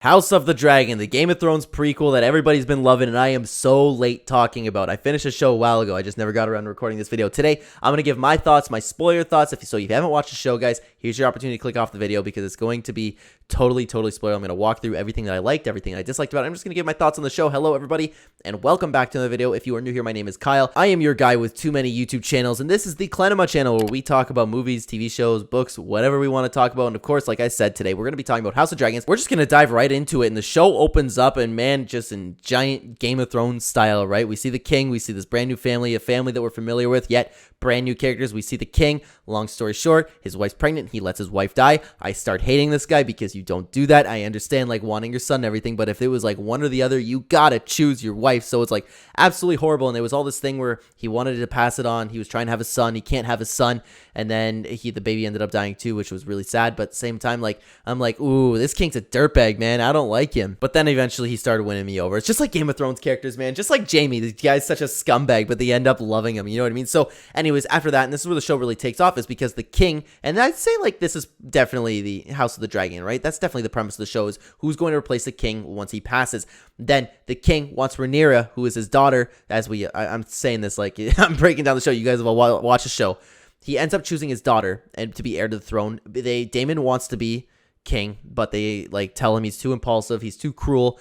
House of the Dragon, the Game of Thrones prequel that everybody's been loving, and I am so late talking about. I finished the show a while ago. I just never got around to recording this video. Today, I'm going to give my thoughts, my spoiler thoughts. If you haven't watched the show, guys, here's your opportunity to click off the video because it's going to be totally spoiler. I'm going to walk through everything that I liked, everything I disliked about it. I'm just going to give my thoughts on the show. Hello, everybody, and welcome back to another video. If you are new here, my name is Kyle. I am your guy with too many YouTube channels, and this is the Clenema channel where we talk about movies, TV shows, books, whatever we want to talk about. And of course, like I said, today we're going to be talking about House of Dragons. We're just going to dive right into it, and the show opens up, and man, just in giant Game of Thrones style, right? We see the king, we see this brand new family, a family that we're familiar with, yet brand new characters. We see the king. Long story short, his wife's pregnant. He lets his wife die. I start hating this guy because you don't do that. I understand like wanting your son and everything, but if it was like one or the other, you gotta choose your wife. So it's like absolutely horrible. And there was all this thing where he wanted to pass it on. He was trying to have a son. He can't have a son. And then the baby ended up dying too, which was really sad. But at the same time, like, I'm like, ooh, this king's a dirtbag, man. I don't like him. But then eventually he started winning me over. It's just like Game of Thrones characters, man. Just like Jaime. The guy's such a scumbag, but they end up loving him. You know what I mean? So anyways, after that, and this is where the show really takes off, is because the king, and I'd say like this is definitely the House of the Dragon, right? That's definitely the premise of the show, is who's going to replace the king once he passes. Then the king wants Rhaenyra, who is his daughter, I'm saying this like I'm breaking down the show. You guys will watch the show. He ends up choosing his daughter and to be heir to the throne. Daemon wants to be king, but they like tell him he's too impulsive, he's too cruel.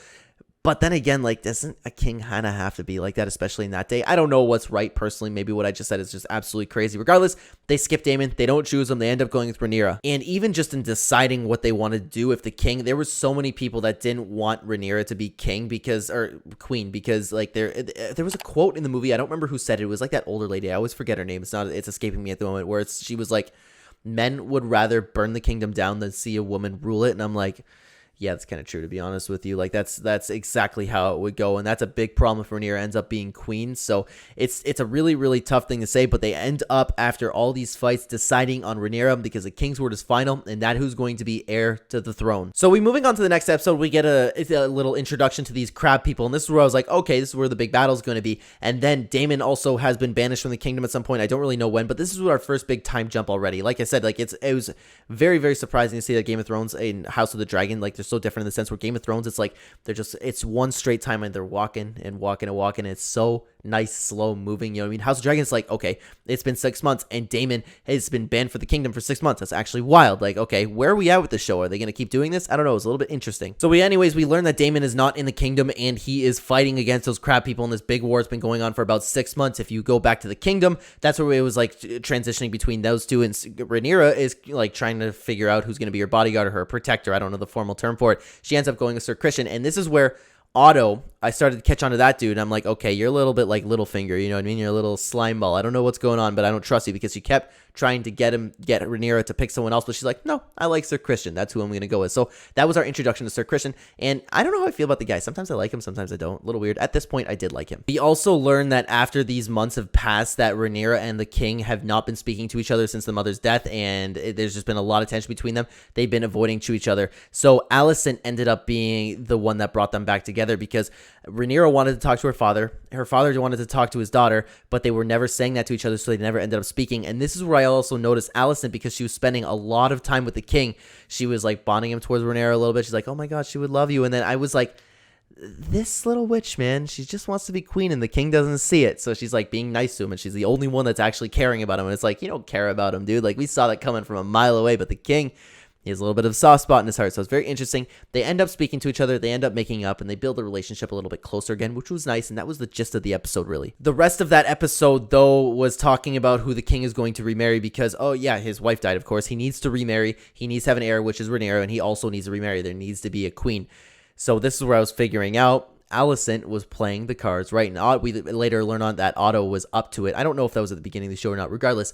But then again, like, doesn't a king kind of have to be like that, especially in that day? I don't know what's right personally. Maybe what I just said is just absolutely crazy. Regardless, they skip Daemon. They don't choose him. They end up going with Rhaenyra. And even just in deciding what they want to do, if the king, there were so many people that didn't want Rhaenyra to be king or queen, because like there was a quote in the movie. I don't remember who said it. It was like that older lady. I always forget her name. It's escaping me at the moment, where she was like, men would rather burn the kingdom down than see a woman rule it. And I'm like, yeah, that's kind of true, to be honest with you. Like, that's exactly how it would go, and that's a big problem if Rhaenyra ends up being queen. So it's a really tough thing to say, but they end up, after all these fights, deciding on Rhaenyra because the king's word is final, and that who's going to be heir to the throne. So moving on to the next episode, we get a little introduction to these crab people, and this is where I was like, okay, this is where the big battle is going to be. And then Daemon also has been banished from the kingdom at some point. I don't really know when, but this is our first big time jump already. Like I said, like it was very surprising to see that Game of Thrones and House of the Dragon, like, there's so different in the sense where Game of Thrones, it's like it's one straight timeline. They're walking. It's so nice, slow moving. You know what I mean? House of Dragons, like, okay, it's been 6 months and Daemon has been banned for the kingdom for 6 months. That's actually wild. Like, okay, where are we at with the show? Are they going to keep doing this? I don't know. It's a little bit interesting. So we learn that Daemon is not in the kingdom and he is fighting against those crab people, and this big war has been going on for about 6 months. If you go back to the kingdom, that's where it was like transitioning between those two, and Rhaenyra is like trying to figure out who's going to be her bodyguard or her protector. I don't know the formal term for it. She ends up going with Sir Christian, and this is where Otto, I started to catch on to that dude, and I'm like, okay, you're a little bit like Littlefinger, you know what I mean? You're a little slime ball. I don't know what's going on, but I don't trust you, because she kept trying to get Rhaenyra to pick someone else, but she's like, no, I like Sir Christian. That's who I'm going to go with. So that was our introduction to Sir Christian, and I don't know how I feel about the guy. Sometimes I like him, sometimes I don't. A little weird. At this point, I did like him. We also learned that after these months have passed, that Rhaenyra and the king have not been speaking to each other since the mother's death, and there's just been a lot of tension between them. They've been avoiding each other. So Alicent ended up being the one that brought them back together, because Rhaenyra wanted to talk to her father wanted to talk to his daughter, but they were never saying that to each other, so they never ended up speaking. And this is where I also noticed Alicent, because she was spending a lot of time with the king. She was like bonding him towards Rhaenyra a little bit. She's like, oh my god, she would love you. And then I was like, this little witch, man, she just wants to be queen and the king doesn't see it. So she's like being nice to him, and she's the only one that's actually caring about him. And it's like, you don't care about him, dude. Like, we saw that coming from a mile away, but the king, he has a little bit of a soft spot in his heart. So it's very interesting. They end up speaking to each other. They end up making up, and they build a relationship a little bit closer again, which was nice. And that was the gist of the episode, really. The rest of that episode, though, was talking about who the king is going to remarry, because, oh yeah, his wife died, of course. He needs to remarry. He needs to have an heir, which is Rhaenyra, and he also needs to remarry. There needs to be a queen. So this is where I was figuring out Alicent was playing the cards right. And we later learn on that Otto was up to it. I don't know if that was at the beginning of the show or not. Regardless,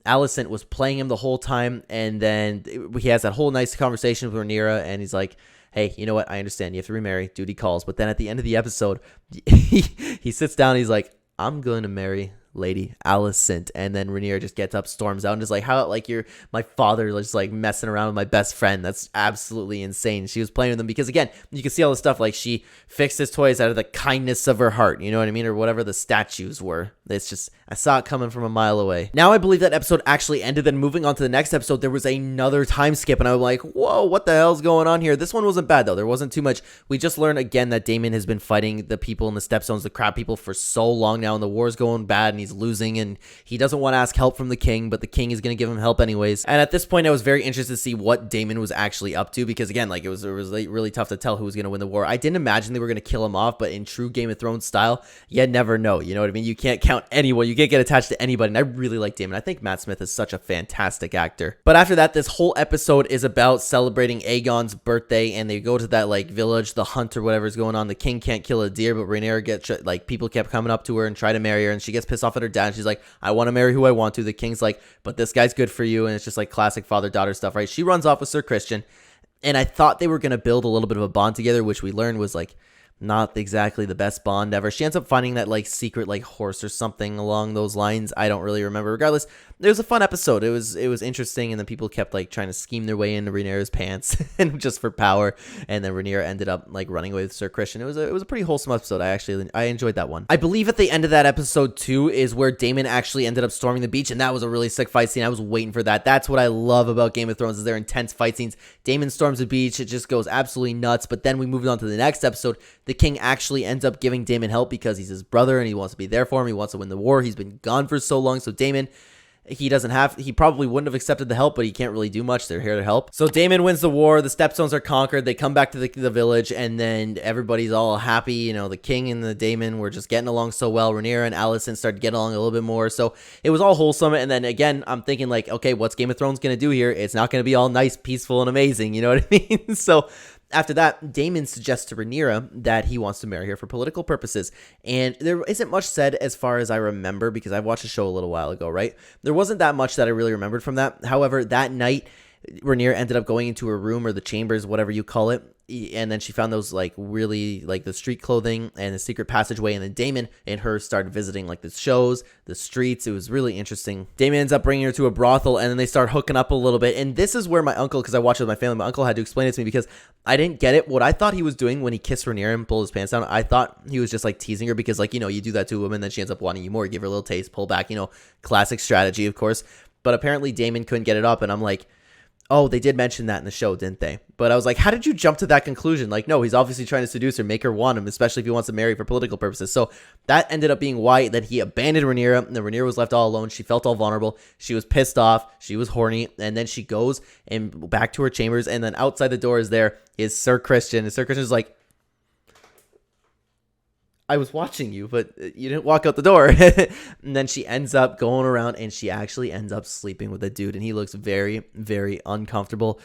Alicent was playing him the whole time, and then he has that whole nice conversation with Rhaenyra, and he's like, hey, you know what? I understand. You have to remarry. Duty calls. But then at the end of the episode, he sits down and he's like, I'm going to marry Lady Alicent. And then Rhaenyra just gets up, storms out, and is like, how, like, you're my father, just like messing around with my best friend. That's absolutely insane. She was playing with them because, again, you can see all the stuff, like she fixed his toys out of the kindness of her heart, you know what I mean, or whatever the statues were. It's just, I saw it coming from a mile away. Now I believe that episode actually ended. Then moving on to the next episode, there was another time skip, and I was like, whoa, what the hell's going on here? This one wasn't bad though. There wasn't too much. We just learned again that Daemon has been fighting the people in the Stepstones, the crab people, for so long now, and the war's going bad, and he's losing, and he doesn't want to ask help from the king, but the king is going to give him help anyways. And at this point, I was very interested to see what Daemon was actually up to, because again, like, it was like really tough to tell who was going to win the war. I didn't imagine they were going to kill him off, but in true Game of Thrones style, you never know. You know what I mean? You can't count anyone. You can't get attached to anybody. And I really like Daemon. I think Matt Smith is such a fantastic actor. But after that, this whole episode is about celebrating Aegon's birthday, and they go to that like village, the hunt or whatever is going on. The king can't kill a deer, but Rhaenyra gets, like, people kept coming up to her and try to marry her, and she gets pissed off at her dad, and she's like, I want to marry who I want to. The king's like, but this guy's good for you. And it's just like classic father-daughter stuff, right? She runs off with Sir Christian, and I thought they were going to build a little bit of a bond together, which we learned was like not exactly the best bond ever. She ends up finding that like secret like horse or something along those lines. I don't really remember. Regardless, it was a fun episode. It was interesting, and then people kept like trying to scheme their way into Rhaenyra's pants and just for power. And then Rhaenyra ended up like running away with Sir Christian. It was a pretty wholesome episode. I enjoyed that one. I believe at the end of that episode too is where Daemon actually ended up storming the beach, and that was a really sick fight scene. I was waiting for that. That's what I love about Game of Thrones, is their intense fight scenes. Daemon storms the beach. It just goes absolutely nuts. But then we moved on to the next episode. The king actually ends up giving Daemon help because he's his brother and he wants to be there for him. He wants to win the war. He's been gone for so long. So Daemon, he probably wouldn't have accepted the help, but he can't really do much. They're here to help. So Daemon wins the war. The Stepstones are conquered. They come back to the village, and then everybody's all happy. You know, the king and the Daemon were just getting along so well. Rhaenyra and Alicent started getting along a little bit more. So it was all wholesome. And then again, I'm thinking like, okay, what's Game of Thrones going to do here? It's not going to be all nice, peaceful, and amazing. You know what I mean? So after that, Daemon suggests to Rhaenyra that he wants to marry her for political purposes. And there isn't much said as far as I remember, because I watched the show a little while ago, right? There wasn't that much that I really remembered from that. However, that night, Rhaenyra ended up going into her room, or the chambers, whatever you call it, and then she found those like really like the street clothing and the secret passageway, and then Daemon and her started visiting like the shows, the streets. It was really interesting. Daemon ends up bringing her to a brothel, and then they start hooking up a little bit. And this is where my uncle, because I watched it with my family, my uncle had to explain it to me because I didn't get it. What I thought he was doing when he kissed Rhaenyra and pulled his pants down, I thought he was just like teasing her, because like, you know, you do that to a woman, then she ends up wanting you more. You give her a little taste, pull back, you know, classic strategy, of course. But apparently Daemon couldn't get it up, and I'm like, oh, they did mention that in the show, didn't they? But I was like, how did you jump to that conclusion? Like, no, he's obviously trying to seduce her, make her want him, especially if he wants to marry for political purposes. So that ended up being why that he abandoned Rhaenyra, and then Rhaenyra was left all alone. She felt all vulnerable. She was pissed off. She was horny. And then she goes and back to her chambers, and then outside the door is Sir Christian. And Sir Christian's like, I was watching you, but you didn't walk out the door. And then she ends up going around, and she actually ends up sleeping with a dude, and he looks very, very uncomfortable.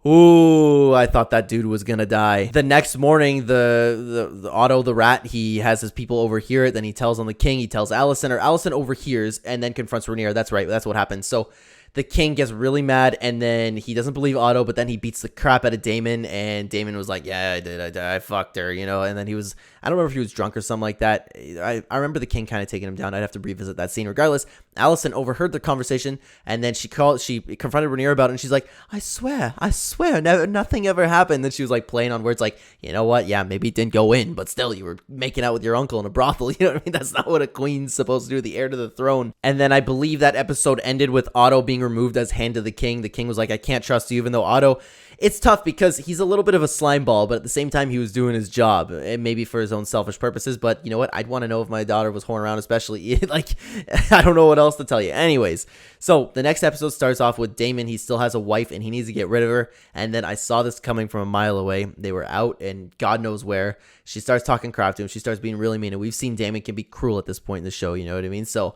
Ooh, I thought that dude was gonna die. The next morning, the Otto the rat, he has his people overhear it. Then he tells on the king. He tells Alicent, or Alicent overhears and then confronts Rhaenyra. That's right. That's what happens. So the king gets really mad, and then he doesn't believe Otto, but then he beats the crap out of Daemon, and Daemon was like, yeah, I did. I fucked her, you know, and then he was, I don't remember if he was drunk or something like that. I remember the king kind of taking him down. I'd have to revisit that scene. Regardless, Alicent overheard the conversation, and then she confronted Rhaenyra about it, and she's like, I swear, nothing ever happened. Then she was like playing on words like, you know what, yeah, maybe it didn't go in, but still, you were making out with your uncle in a brothel, you know what I mean? That's not what a queen's supposed to do, the heir to the throne. And then I believe that episode ended with Otto being removed as hand to the king. The king was like, I can't trust you, even though Otto, it's tough because he's a little bit of a slime ball, but at the same time, he was doing his job, and maybe for his own selfish purposes. But you know what? I'd want to know if my daughter was whoring around, especially like, I don't know what else to tell you. Anyways, so the next episode starts off with Daemon. He still has a wife, and he needs to get rid of her. And then I saw this coming from a mile away. They were out, and God knows where. She starts talking crap to him. She starts being really mean, and we've seen Daemon can be cruel at this point in the show. You know what I mean? So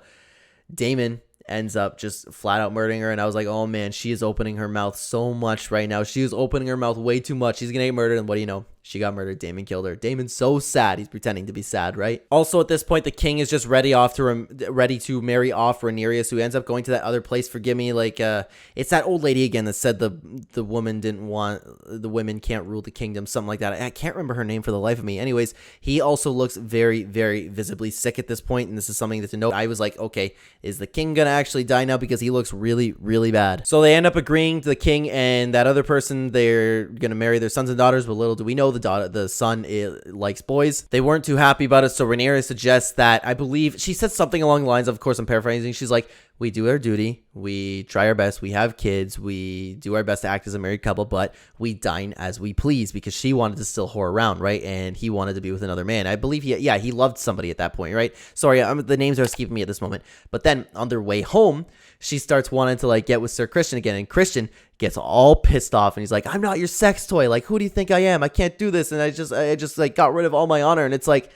Daemon ends up just flat out murdering her, and I was like, oh man, she is opening her mouth so much right now. She is opening her mouth way too much. She's gonna get murdered, and what do you know? She got murdered. Damon killed her. Damon's so sad. He's pretending to be sad, right? Also, at this point, the king is just ready to marry off Rhaenyra, who ends up going to that other place. Forgive me, like it's that old lady again that said the woman didn't want the women can't rule the kingdom, something like that. I can't remember her name for the life of me. Anyways, he also looks very, very visibly sick at this point, and this is something to note. I was like, okay, is the king gonna actually die now, because he looks really, really bad. So they end up agreeing to the king and that other person. They're gonna marry their sons and daughters, but little do we know the son likes boys. They weren't too happy about it, so Rhaenyra suggests that, I believe she said something along the lines of course I'm paraphrasing, she's like, we do our duty, we try our best, we have kids, we do our best to act as a married couple, but we dine as we please, because she wanted to still whore around, right? And he wanted to be with another man. I believe he loved somebody at that point, right? Sorry, the names are escaping me at this moment. But then on their way home, she starts wanting to like get with Sir Christian again, and Christian gets all pissed off, and he's like, I'm not your sex toy, like who do you think I am? I can't do this, and I just like got rid of all my honor. And it's like,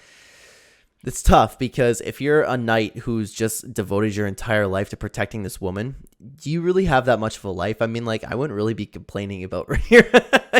it's tough, because if you're a knight who's just devoted your entire life to protecting this woman, do you really have that much of a life? I mean, like, I wouldn't really be complaining about her here.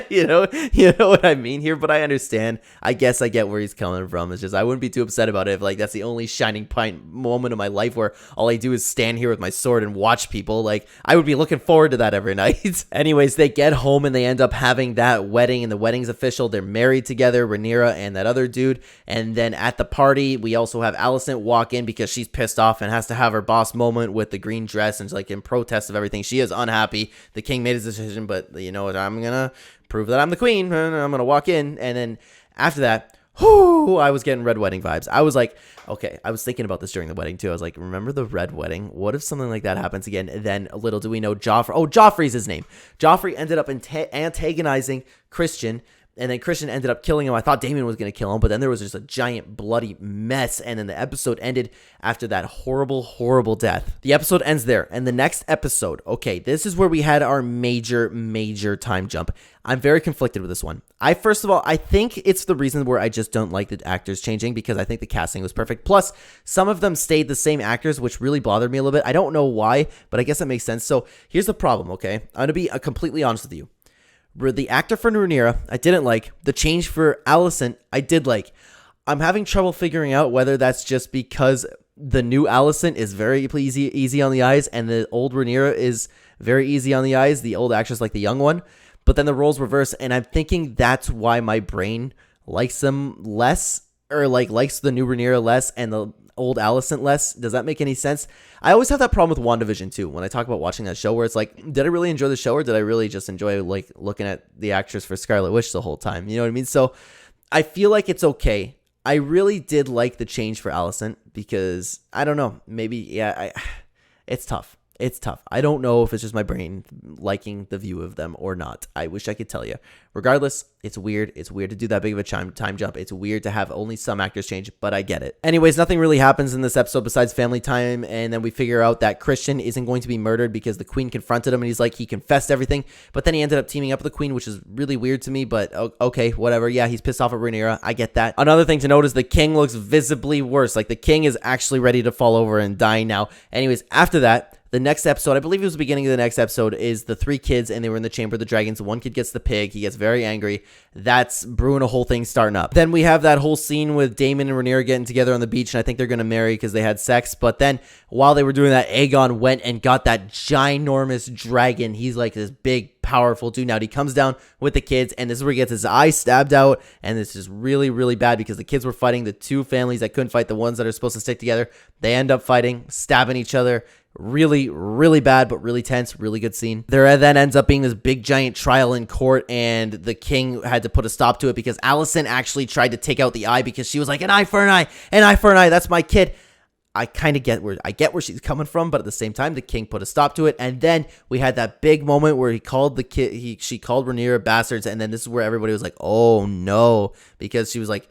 you know what I mean here, but I understand. I guess I get where he's coming from. It's just, I wouldn't be too upset about it if like that's the only shining moment of my life where all I do is stand here with my sword and watch people. Like, I would be looking forward to that every night. Anyways, they get home and they end up having that wedding, and the wedding's official. They're married together, Rhaenyra and that other dude. And then at the party, we also have Alicent walk in because she's pissed off and has to have her boss moment with the green dress, and like in protest of everything. She is unhappy. The king made his decision, but you know what? I'm gonna prove that I'm the queen, and I'm gonna walk in. And then after that, I was getting red wedding vibes. I was like, okay, I was thinking about this during the wedding too. I was like, remember the red wedding? What if something like that happens again? And then little do we know, Joffrey's his name. Joffrey ended up antagonizing Christian, and then Christian ended up killing him. I thought Damien was going to kill him, but then there was just a giant bloody mess. And then the episode ended after that horrible, horrible death. The episode ends there. And the next episode, okay, this is where we had our major, major time jump. I'm very conflicted with this one. First of all, I think it's the reason where I just don't like the actors changing, because I think the casting was perfect. Plus, some of them stayed the same actors, which really bothered me a little bit. I don't know why, but I guess that makes sense. So here's the problem, okay? I'm going to be completely honest with you. The actor for Rhaenyra, I didn't like. The change for Alicent, I did like. I'm having trouble figuring out whether that's just because the new Alicent is very easy on the eyes, and the old Rhaenyra is very easy on the eyes, the old actress like the young one. But then the roles reverse, and I'm thinking that's why my brain likes them less, or like likes the new Rhaenyra less and the old Alicent less. Does that make any sense? I always have that problem with WandaVision too, when I talk about watching that show, where it's like, did I really enjoy the show, or did I really just enjoy like looking at the actress for Scarlet Witch the whole time? You know what I mean? So I feel like it's okay. I really did like the change for Alicent, because I don't know, maybe, it's tough. It's tough. I don't know if it's just my brain liking the view of them or not. I wish I could tell you. Regardless, it's weird. It's weird to do that big of a time jump. It's weird to have only some actors change, but I get it. Anyways, nothing really happens in this episode besides family time, and then we figure out that Christian isn't going to be murdered because the queen confronted him, and he's like, he confessed everything, but then he ended up teaming up with the queen, which is really weird to me, but okay, whatever. Yeah, he's pissed off at Rhaenyra. I get that. Another thing to note is the king looks visibly worse. Like, the king is actually ready to fall over and die now. Anyways, after that, the next episode, I believe it was the beginning of the next episode, is the three kids, and they were in the Chamber of the Dragons. One kid gets the pig. He gets very angry. That's brewing a whole thing starting up. Then we have that whole scene with Daemon and Rhaenyra getting together on the beach, and I think they're going to marry because they had sex. But then while they were doing that, Aegon went and got that ginormous dragon. He's like this big, powerful dude. Now he comes down with the kids, and this is where he gets his eye stabbed out, and this is really, really bad because the kids were fighting the two families that couldn't fight, the ones that are supposed to stick together. They end up fighting, stabbing each other. Really, really bad, but really tense. Really good scene. There then ends up being this big giant trial in court, and the king had to put a stop to it because Alicent actually tried to take out the eye because she was like, an eye for an eye, an eye for an eye. That's my kid. I kind of get where she's coming from, but at the same time, the king put a stop to it. And then we had that big moment where he called the kid, she called Rhaenyra bastards, and then this is where everybody was like, oh no, because she was like,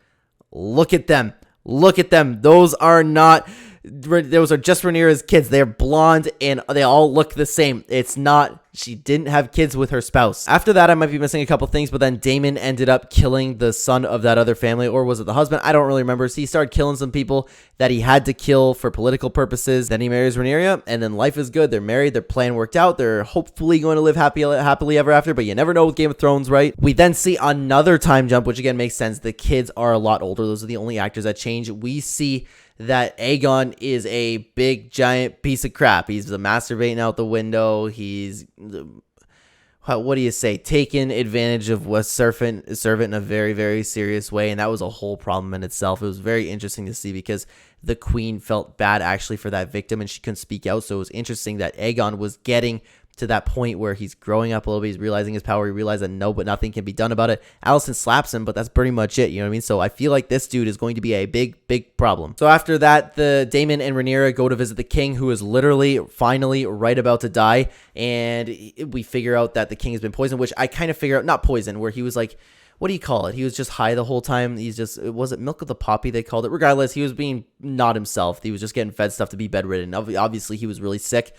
look at them, those are just Rhaenyra's kids. They're blonde and they all look the same. It's not she didn't have kids with her spouse. After that, I might be missing a couple things, but then Daemon ended up killing the son of that other family, or was it the husband? I don't really remember. So he started killing some people that he had to kill for political purposes. Then he marries Rhaenyra, and then life is good. They're married. Their plan worked out. They're hopefully going to live happily ever after, but you never know with Game of Thrones, right? We then see another time jump, which again makes sense. The kids are a lot older. Those are the only actors that change. We see that Aegon is a big, giant piece of crap. He's the masturbating out the window. He's, what do you say, taking advantage of a servant in a very, very serious way. And that was a whole problem in itself. It was very interesting to see because the queen felt bad actually for that victim and she couldn't speak out. So it was interesting that Aegon was getting to that point where he's growing up a little bit. He's realizing his power. He realized that no, but nothing can be done about it. Alicent slaps him, but that's pretty much it. You know what I mean? So I feel like this dude is going to be a big, big problem. So after that, the Daemon and Rhaenyra go to visit the king, who is literally finally right about to die. And we figure out that the king has been poisoned, which I kind of figure out, not poisoned, where he was like, what do you call it? He was just high the whole time. He's just, was it milk of the poppy they called it? Regardless, he was being not himself. He was just getting fed stuff to be bedridden. Obviously, he was really sick.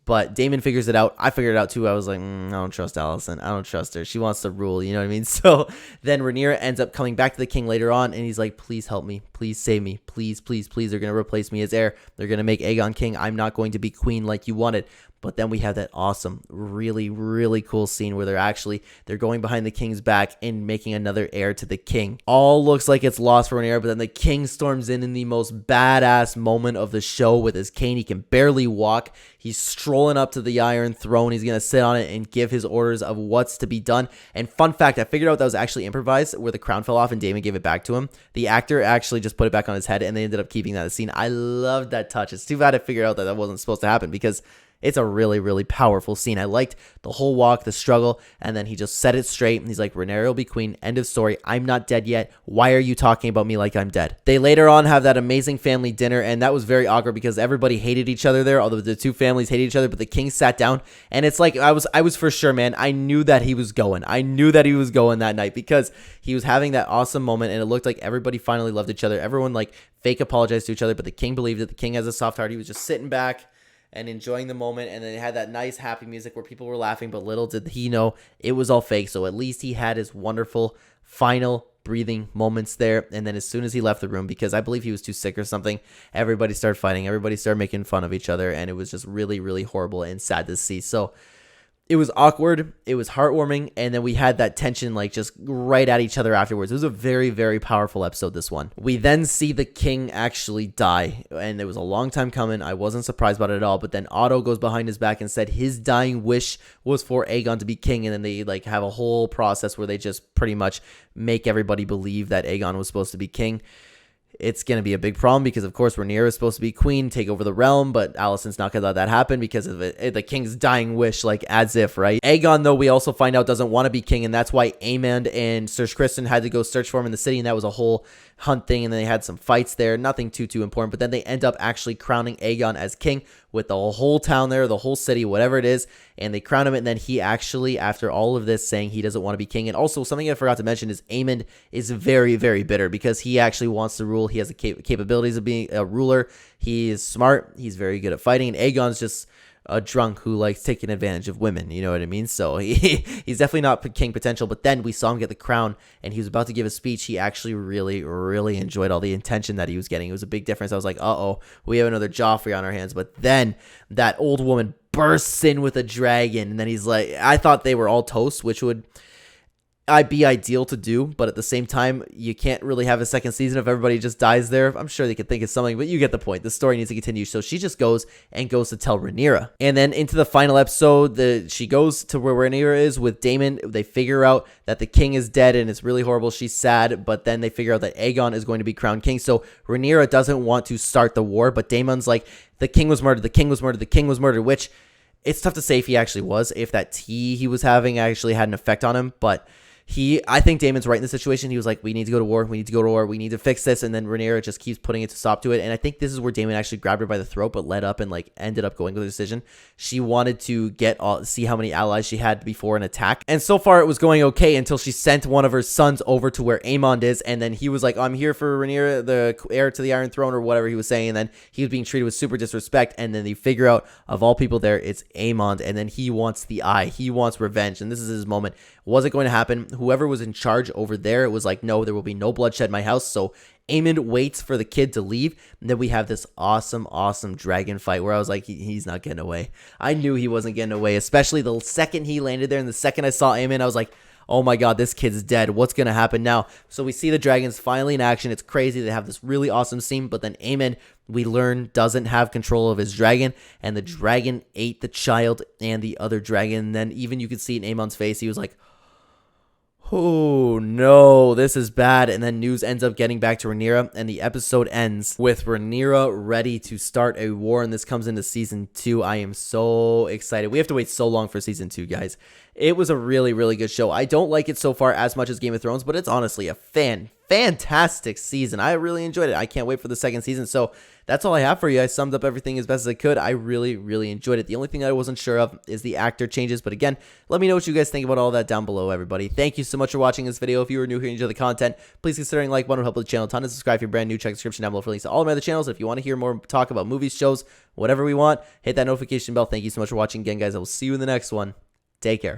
But Daemon figures it out. I figured it out too. I was like, I don't trust Alicent. I don't trust her. She wants to rule. You know what I mean? So then Rhaenyra ends up coming back to the king later on. And he's like, please help me. Please save me. Please, please, please. They're going to replace me as heir. They're going to make Aegon king. I'm not going to be queen like you wanted. But then we have that awesome, really, really cool scene where they're going behind the king's back and making another heir to the king. All looks like it's lost for Rhaenyra, but then the king storms in the most badass moment of the show with his cane. He can barely walk. He's strolling up to the Iron Throne. He's going to sit on it and give his orders of what's to be done. And fun fact, I figured out that was actually improvised, where the crown fell off and Daemon gave it back to him. The actor actually just put it back on his head, and they ended up keeping that scene. I loved that touch. It's too bad I figured out that wasn't supposed to happen, because it's a really, really powerful scene. I liked the whole walk, the struggle, and then he just set it straight. And he's like, Rhaenyra will be queen. End of story. I'm not dead yet. Why are you talking about me like I'm dead? They later on have that amazing family dinner, and that was very awkward because everybody hated each other there. Although the two families hated each other, but the king sat down, and it's like I was for sure, man. I knew that he was going. I knew that he was going that night because he was having that awesome moment, and it looked like everybody finally loved each other. Everyone like fake apologized to each other, but the king believed it. The king has a soft heart. He was just sitting back and enjoying the moment, and then it had that nice happy music where people were laughing, but little did he know it was all fake. So at least he had his wonderful final breathing moments there. And then as soon as he left the room, because I believe he was too sick or something, everybody started fighting, everybody started making fun of each other, and it was just really, really horrible and sad to see. So it was awkward, it was heartwarming, and then we had that tension like just right at each other afterwards. It was a very, very powerful episode, this one. We then see the king actually die, and it was a long time coming. I wasn't surprised about it at all, but then Otto goes behind his back and said his dying wish was for Aegon to be king, and then they like have a whole process where they just pretty much make everybody believe that Aegon was supposed to be king. It's going to be a big problem because, of course, Rhaenyra is supposed to be queen, take over the realm, but Alicent's not going to let that happen because of the king's dying wish, like as if, right? Aegon, though, we also find out doesn't want to be king, and that's why Aemond and Sir Criston had to go search for him in the city, and that was a whole hunt thing, and then they had some fights there, nothing too important, but then they end up actually crowning Aegon as king with the whole town there, the whole city, whatever it is, and they crown him, and then he actually, after all of this, saying he doesn't want to be king. And also, something I forgot to mention is Aemond is very, very bitter because he actually wants to rule. He has the capabilities of being a ruler. He is smart. He's very good at fighting, and Aegon's just a drunk who likes taking advantage of women, you know what I mean? So he's definitely not king potential, but then we saw him get the crown, and he was about to give a speech. He actually really, really enjoyed all the attention that he was getting. It was a big difference. I was like, uh-oh, we have another Joffrey on our hands, but then that old woman bursts in with a dragon, and then he's like, I thought they were all toast, which would be ideal to do, but at the same time, you can't really have a second season if everybody just dies there. I'm sure they could think of something, but you get the point. The story needs to continue. So she just goes to tell Rhaenyra. And then into the final episode, she goes to where Rhaenyra is with Daemon. They figure out that the king is dead, and it's really horrible. She's sad, but then they figure out that Aegon is going to be crowned king. So Rhaenyra doesn't want to start the war, but Daemon's like, the king was murdered, the king was murdered, the king was murdered, which it's tough to say if he actually was, if that tea he was having actually had an effect on him, but I think Damon's right in the situation. He was like, we need to go to war. We need to go to war. We need to fix this. And then Rhaenyra just keeps putting it to stop to it. And I think this is where Damon actually grabbed her by the throat, but led up and like ended up going with the decision. She wanted to see how many allies she had before an attack. And so far it was going okay until she sent one of her sons over to where Aemond is. And then he was like, I'm here for Rhaenyra, the heir to the Iron Throne, or whatever he was saying. And then he was being treated with super disrespect. And then they figure out, of all people there, it's Aemond. And then he wants the eye. He wants revenge. And this is his moment. Was it going to happen? Whoever was in charge over there, it was like, no, there will be no bloodshed in my house. So Aemond waits for the kid to leave. And then we have this awesome dragon fight where I was like, he's not getting away. I knew he wasn't getting away, especially the second he landed there. And the second I saw Aemond, I was like, oh my god, this kid's dead. What's going to happen now? So we see the dragons finally in action. It's crazy. They have this really awesome scene. But then Aemond, we learn, doesn't have control of his dragon. And the dragon ate the child and the other dragon. And then even you could see in Aemond's face, he was like, oh no, this is bad. And then news ends up getting back to Rhaenyra, and the episode ends with Rhaenyra ready to start a war, and this comes into season 2. I am so excited. We have to wait so long for season 2, guys. It was a really good show. I don't like it so far as much as Game of Thrones, but it's honestly a fantastic season. I really enjoyed it. I can't wait for the second season. So that's all I have for you. I summed up everything as best as I could. I really enjoyed it. The only thing I wasn't sure of is the actor changes. But again, let me know what you guys think about all that down below, everybody. Thank you so much for watching this video. If you are new here and enjoy the content, please consider hitting like button. It will help the channel a ton. And subscribe if you're brand new. Check the description down below for links to all of my other channels. If you want to hear more talk about movies, shows, whatever we want, hit that notification bell. Thank you so much for watching again, guys. I will see you in the next one. Take care.